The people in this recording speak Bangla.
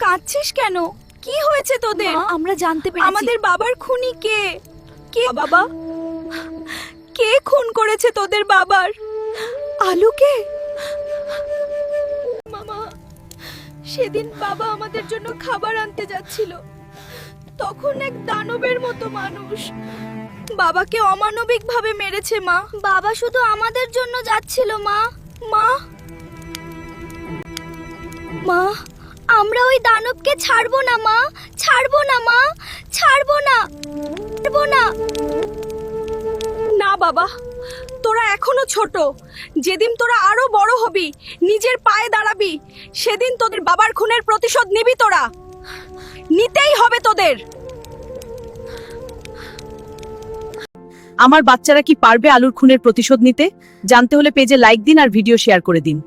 কাঁদছিস কেন? কি হয়েছে তোদের? আমরা জানতে পেরেছি আমাদের বাবার খুনি কে? কে বাবা? কে খুন করেছে তোদের বাবার? আলুকে? মামা, সেদিন বাবা আমাদের জন্য খাবার আনতে যাচ্ছিল, তখন এক দানবের মতো মানুষ বাবাকে অমানবিকভাবে মেরেছে। মা, বাবা শুধু আমাদের জন্য যাচ্ছিল। মা মা মা আমরা ওই দানবকে ছাড়বো না মা, ছাড়বো না মা, ছাড়বো না, ছাড়বো না। না বাবা, তোরা এখনো ছোট। যেদিন তোরা আরো বড় হবি, নিজের পায়ে দাঁড়াবি, সেদিন তোদের বাবার খুনের প্রতিশোধ নিবি। তোরা নিতেই হবে তোদের। আমার বাচ্চারা কি পারবে আলুর খুনের প্রতিশোধ নিতে? জানতে হলে পেজে লাইক দিন আর ভিডিও শেয়ার করে দিন।